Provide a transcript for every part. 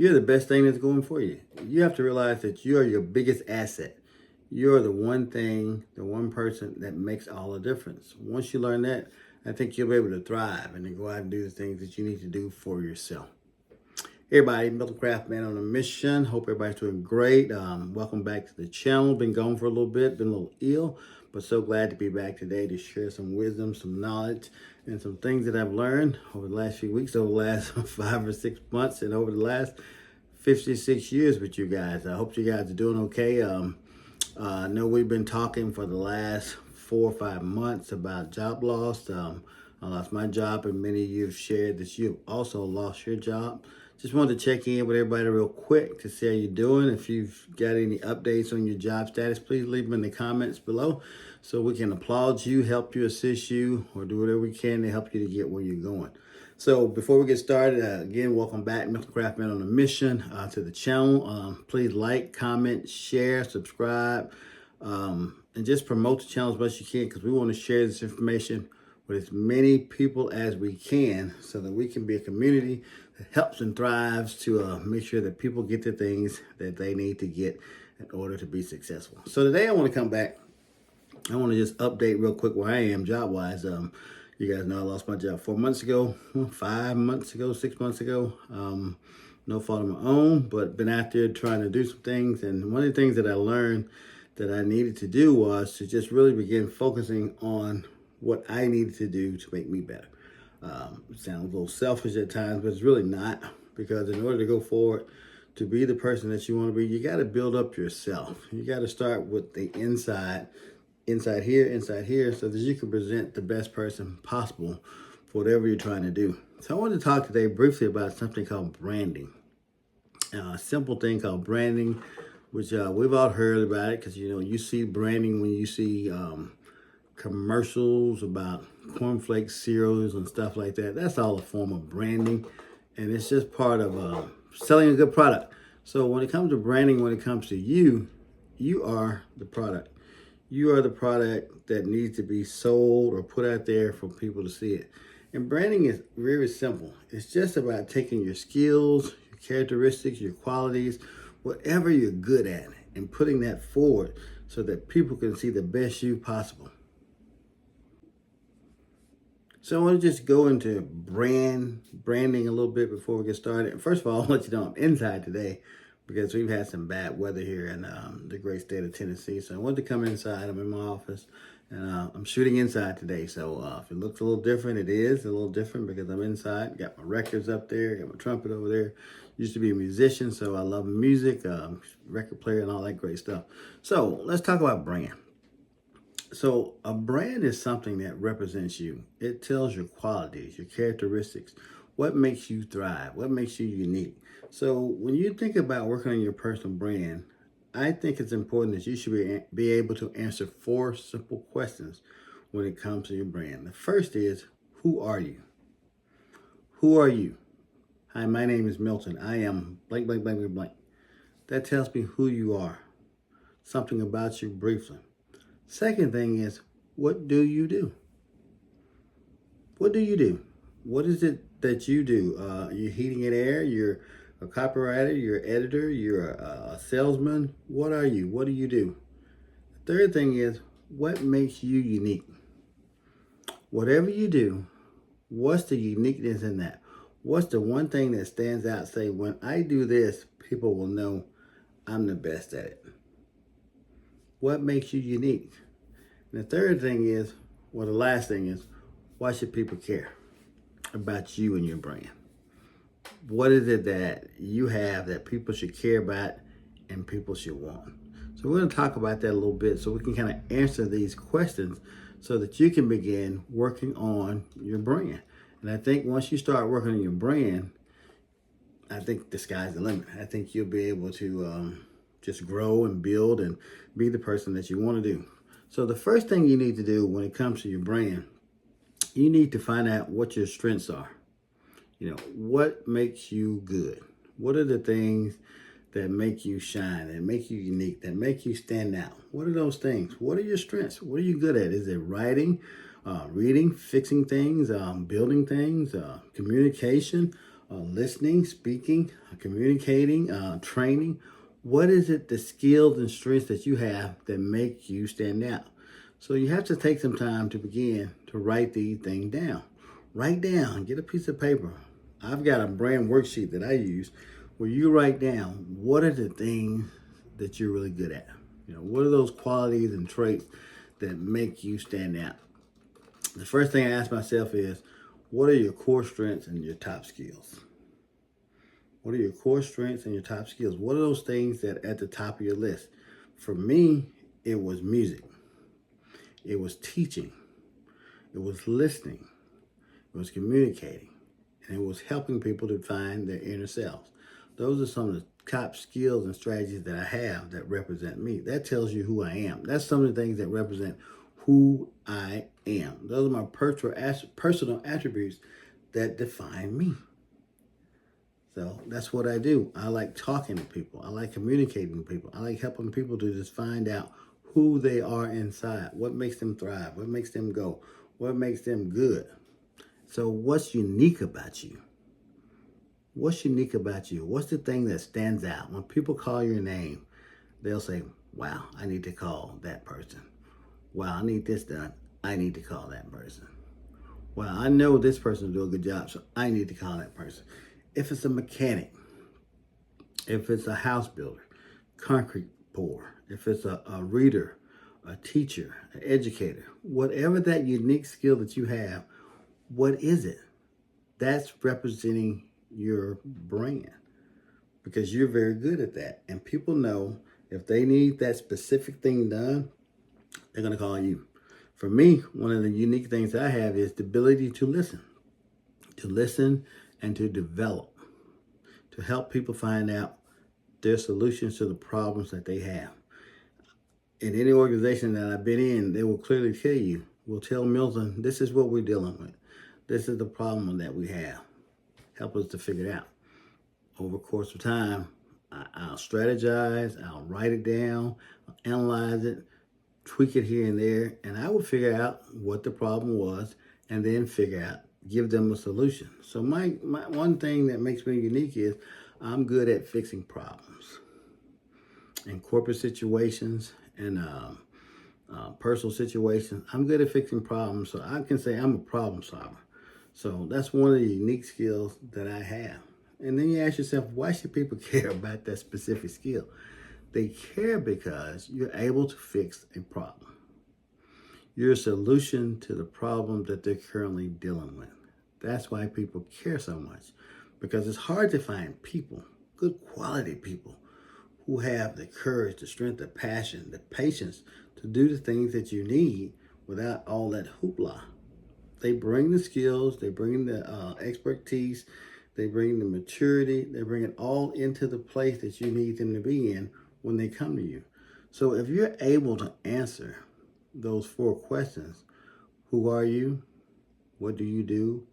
you're the best thing that's going for you. You have to realize that you are your biggest asset. You're the one thing, the one person that makes all the difference. Once you learn that, I think you'll be able to thrive and then go out and do the things that you need to do for yourself. Hey everybody, MiltonCraft man on a mission. Hope everybody's doing great. Welcome back to the channel. Been gone for a little bit, been a little ill, but so glad to be back today to share some wisdom, some knowledge, and some things that I've learned over the last few weeks, over the last 5 or 6 months, and over the last 56 years with you guys. I hope you guys are doing okay. I know we've been talking for the last 4 or 5 months about job loss. I lost my job, and many of you have shared that you've also lost your job. Just wanted to check in with everybody real quick to see how you're doing. If you've got any updates on your job status, please leave them in the comments below so we can applaud you, help you, assist you, or do whatever we can to help you to get where you're going. So before we get started, again, welcome back, MiltonCraft man on a mission to the channel. Please like, comment, share, subscribe, and just promote the channel as much as you can, because we want to share this information with as many people as we can so that we can be a community that helps and thrives to make sure that people get the things that they need to get in order to be successful. So today I want to come back. I want to just update real quick where I am job-wise. You guys know I lost my job 4 months ago, 5 months ago, 6 months ago. No fault of my own, but been out there trying to do some things. And one of the things that I learned that I needed to do was to just really begin focusing on what I needed to do to make me better. It sounds a little selfish at times, but it's really not, because in order to go forward, to be the person that you want to be, you got to build up yourself. You got to start with the inside here, so that you can present the best person possible for whatever you're trying to do. So I want to talk today briefly about something called branding. A simple thing called branding, which we've all heard about it, because you see branding when you see commercials about cornflake cereals and stuff like that. That's all a form of branding, and it's just part of selling a good product. So when it comes to branding, when it comes to you, you are the product. You are the product that needs to be sold or put out there for people to see it. And branding is very simple. It's just about taking your skills, your characteristics, your qualities, whatever you're good at, and putting that forward so that people can see the best you possible. So I want to just go into branding a little bit before we get started. First of all, I'll let you know I'm inside today because we've had some bad weather here in the great state of Tennessee. So I wanted to come inside. I'm in my office, and I'm shooting inside today. So if it looks a little different, it is a little different because I'm inside. Got my records up there, got my trumpet over there. Used to be a musician, so I love music, record player, and all that great stuff. So let's talk about brand. So a brand is something that represents you. It tells your qualities, your characteristics, what makes you thrive, what makes you unique. So when you think about working on your personal brand, I think it's important that you should be able to answer 4 simple questions when it comes to your brand. The first is, who are you? Who are you? Hi, my name is Milton. I am blank, blank, blank, blank, blank. That tells me who you are, something about you briefly. Second thing is, what do you do? What do you do? What is it that you do? You're heating and air, you're a copywriter, you're an editor, you're a salesman. What are you? What do you do? The third thing is, what makes you unique? Whatever you do, what's the uniqueness in that? What's the one thing that stands out? Say, when I do this, people will know I'm the best at it. What makes you unique? And the third thing is, well, the last thing is, why should people care about you and your brand? What is it that you have that people should care about and people should want? So we're going to talk about that a little bit so we can kind of answer these questions so that you can begin working on your brand. And I think once you start working on your brand, I think the sky's the limit. I think you'll be able to just grow and build and be the person that you want to do. So the first thing you need to do when it comes to your brand, you need to find out what your strengths are. What makes you good? What are the things that make you shine, that make you unique, that make you stand out? What are those things? What are your strengths? What are you good at? Is it writing, reading, fixing things, building things, communication? listening, speaking, communicating, training. What is it, the skills and strengths that you have that make you stand out? So you have to take some time to begin to write these things down. Write down, get a piece of paper. I've got a brand worksheet that I use where you write down what are the things that you're really good at. What are those qualities and traits that make you stand out? The first thing I ask myself is, what are your core strengths and your top skills? What are your core strengths and your top skills? What are those things that are at the top of your list? For me, it was music. It was teaching. It was listening. It was communicating. And it was helping people to find their inner selves. Those are some of the top skills and strategies that I have that represent me. That tells you who I am. That's some of the things that represent who I am. Those are my personal attributes that define me. So that's what I do. I like talking to people. I like communicating with people. I like helping people to just find out who they are inside, what makes them thrive, what makes them go, what makes them good. So what's unique about you? What's unique about you? What's the thing that stands out? When people call your name, they'll say, wow, I need to call that person. Wow, I need this done. I need to call that person. Well, I know this person will do a good job, so I need to call that person. If it's a mechanic, if it's a house builder, concrete pourer, if it's a reader, a teacher, an educator, whatever that unique skill that you have, what is it? That's representing your brand, because you're very good at that. And people know if they need that specific thing done, they're going to call you. For me, one of the unique things that I have is the ability to listen and to develop, to help people find out their solutions to the problems that they have. In any organization that I've been in, they will clearly tell you, will tell Milton, this is what we're dealing with. This is the problem that we have. Help us to figure it out. Over the course of time, I'll strategize, I'll write it down, I'll analyze it, tweak it here and there, and I will figure out what the problem was and then give them a solution. So my one thing that makes me unique is I'm good at fixing problems in corporate situations and personal situations. I'm good at fixing problems, so I can say I'm a problem solver. So that's one of the unique skills that I have. And then you ask yourself, why should people care about that specific skill? They care because you're able to fix a problem. You're a solution to the problem that they're currently dealing with. That's why people care so much, because it's hard to find people, good quality people, who have the courage, the strength, the passion, the patience to do the things that you need without all that hoopla. They bring the skills, they bring the expertise, they bring the maturity, they bring it all into the place that you need them to be in when they come to you. So if you're able to answer those 4 questions, who are you? What do you do?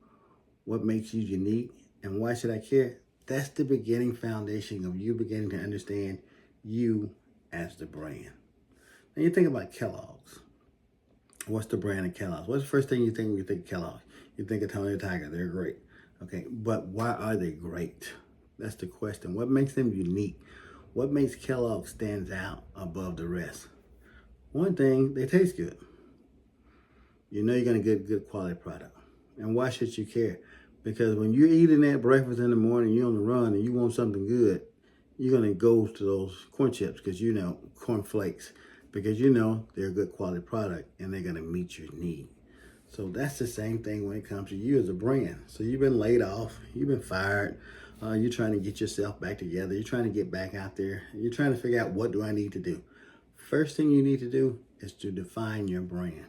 What makes you unique? And why should I care? That's the beginning foundation of you beginning to understand you as the brand. Now you think about Kellogg's. What's the brand of Kellogg's? What's the first thing you think when you think of Kellogg's? You think of Tony the Tiger. They're great. Okay, but why are they great? That's the question. What makes them unique? What makes Kellogg's stand out above the rest? One thing, they taste good. You know you're going to get a good quality product. And why should you care? Because when you're eating that breakfast in the morning, you're on the run and you want something good, you're going to go to those corn chips because you know, corn flakes, because you know they're a good quality product and they're going to meet your need. So that's the same thing when it comes to you as a brand. So you've been laid off, you've been fired, you're trying to get yourself back together, you're trying to get back out there, you're trying to figure out what do I need to do. First thing you need to do is to define your brand.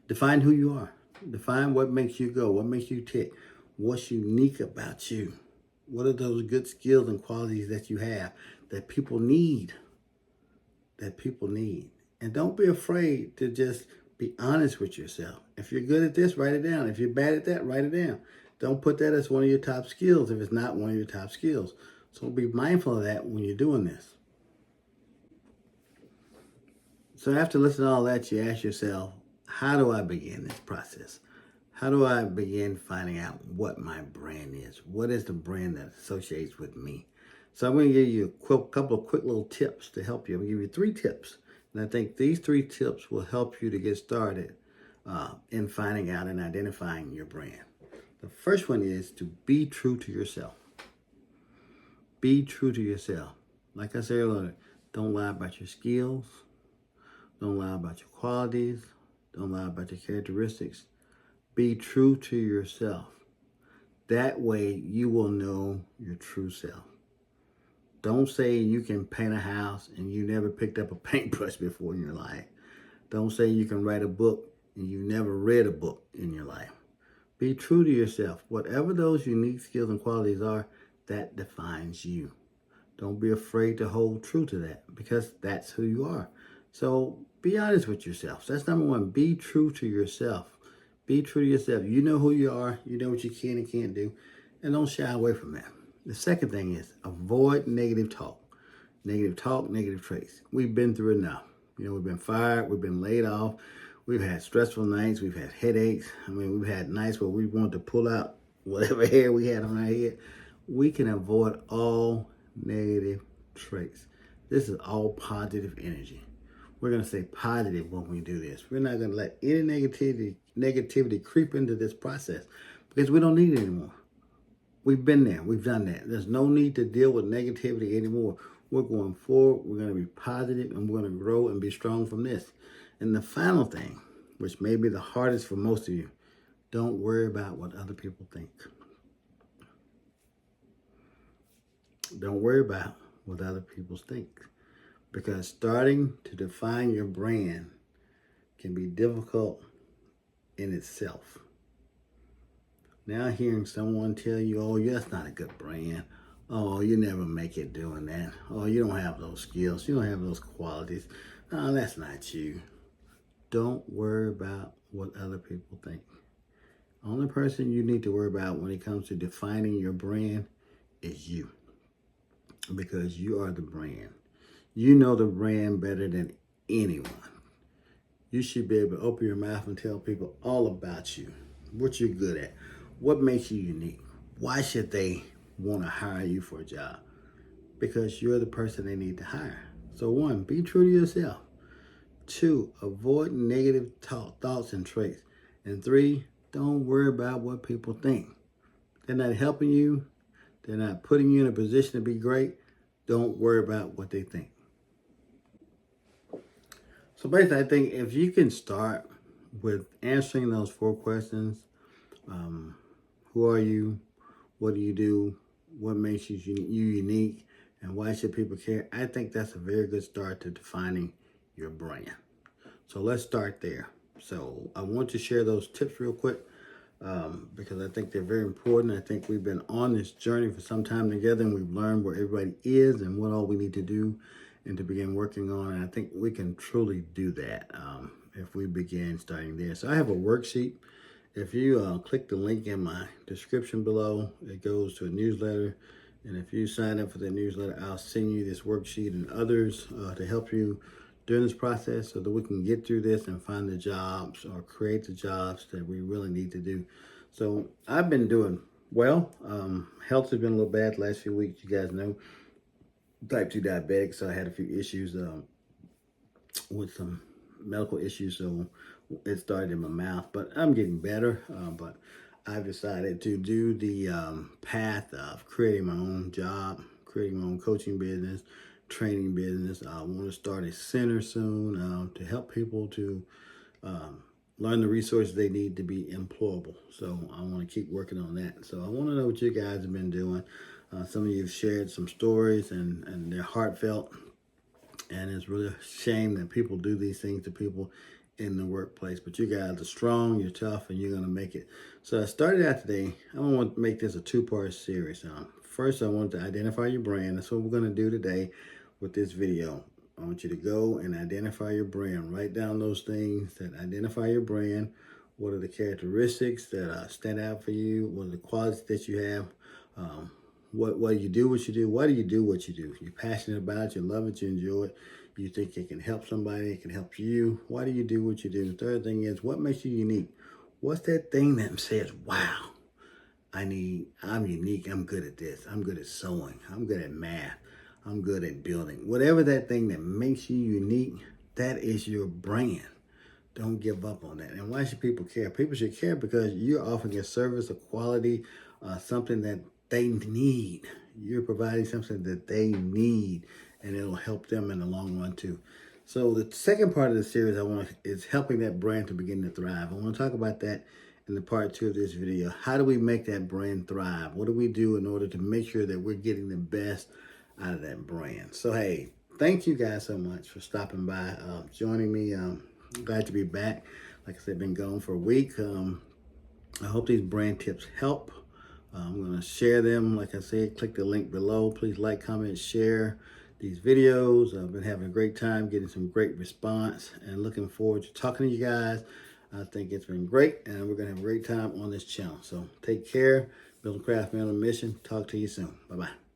Define who you are. Define what makes you go, what makes you tick, what's unique about you. What are those good skills and qualities that you have that people need? And don't be afraid to just be honest with yourself. If you're good at this, write it down. If you're bad at that, write it down. Don't put that as one of your top skills if it's not one of your top skills. So be mindful of that when you're doing this. So after listening to all that, you ask yourself, how do I begin this process? How do I begin finding out what my brand is? What is the brand that associates with me? So I'm going to give you a couple of quick little tips to help you. I'm going to give you 3 tips. And I think these 3 tips will help you to get started in finding out and identifying your brand. The first one is to be true to yourself. Be true to yourself. Like I said earlier, don't lie about your skills. Don't lie about your qualities. Don't lie about your characteristics. Be true to yourself. That way you will know your true self. Don't say you can paint a house and you never picked up a paintbrush before in your life. Don't say you can write a book and you never read a book in your life. Be true to yourself. Whatever those unique skills and qualities are, that defines you. Don't be afraid to hold true to that because that's who you are. So be honest with yourself. So that's number one. Be true to yourself. Be true to yourself. You know who you are. You know what you can and can't do. And don't shy away from that. The second thing is avoid negative talk. Negative talk, negative traits. We've been through enough. We've been fired. We've been laid off. We've had stressful nights. We've had headaches. We've had nights where we wanted to pull out whatever hair we had on our head. We can avoid all negative traits. This is all positive energy. We're going to stay positive when we do this. We're not going to let any negativity creep into this process because we don't need it anymore. We've been there. We've done that. There's no need to deal with negativity anymore. We're going forward. We're going to be positive and we're going to grow and be strong from this. And the final thing, which may be the hardest for most of you, don't worry about what other people think. Don't worry about what other people think. Because starting to define your brand can be difficult in itself. Now hearing someone tell you, oh, that's not a good brand. Oh, you never make it doing that. Oh, you don't have those skills. You don't have those qualities. Oh, that's not you. Don't worry about what other people think. Only person you need to worry about when it comes to defining your brand is you. Because you are the brand. You know the brand better than anyone. You should be able to open your mouth and tell people all about you, what you're good at, what makes you unique. Why should they want to hire you for a job? Because you're the person they need to hire. So 1, be true to yourself. 2, avoid negative thoughts and traits. And 3, don't worry about what people think. They're not helping you. They're not putting you in a position to be great. Don't worry about what they think. So basically, I think if you can start with answering those 4 questions, who are you, what do you do, what makes you unique, and why should people care? I think that's a very good start to defining your brand. So let's start there. So I want to share those tips real quick because I think they're very important. I think we've been on this journey for some time together and we've learned where everybody is and what all we need to do and to begin working on. And I think we can truly do that if we begin starting there. So I have a worksheet. If you click the link in my description below, it goes to a newsletter. And if you sign up for the newsletter, I'll send you this worksheet and others to help you during this process so that we can get through this and find the jobs or create the jobs that we really need to do. So I've been doing well. Health has been a little bad the last few weeks. You guys know, type 2 diabetic, so I had a few issues with some medical issues, so it started in my mouth, but I'm getting better. But I've decided to do the path of creating my own job, creating my own coaching business, training business. I want to start a center soon to help people to learn the resources they need to be employable. So I want to keep working on that. So I want to know what you guys have been doing. Some of you have shared some stories and they're heartfelt. And it's really a shame that people do these things to people in the workplace. But you guys are strong, you're tough, and you're going to make it. So I started out today. I want to make this a 2-part series. First, I want to identify your brand. That's what we're going to do today with this video. I want you to go and identify your brand. Write down those things that identify your brand. What are the characteristics that stand out for you? What are the qualities that you have? What do you do what you do? Why do you do what you do? You're passionate about it, you love it, you enjoy it. You think it can help somebody, it can help you. Why do you do what you do? The third thing is, what makes you unique? What's that thing that says, wow, I'm unique, I'm good at this, I'm good at sewing, I'm good at math, I'm good at building. Whatever that thing that makes you unique, that is your brand. Don't give up on that. And why should people care? People should care because you're offering a service, a quality, something that they need. You're providing something that they need, and it'll help them in the long run too. So the second part of the series is helping that brand to begin to thrive. I want to talk about that in the part 2 of this video. How do we make that brand thrive? What do we do in order to make sure that we're getting the best out of that brand? So hey, thank you guys so much for stopping by, joining me. Glad to be back. Like I said, been gone for a week. I hope these brand tips help. I'm going to share them. Like I said, click the link below. Please like, comment, share these videos. I've been having a great time, getting some great response, and looking forward to talking to you guys. I think it's been great, and we're going to have a great time on this channel. So take care. MiltonCraft, man on a mission. Talk to you soon. Bye-bye.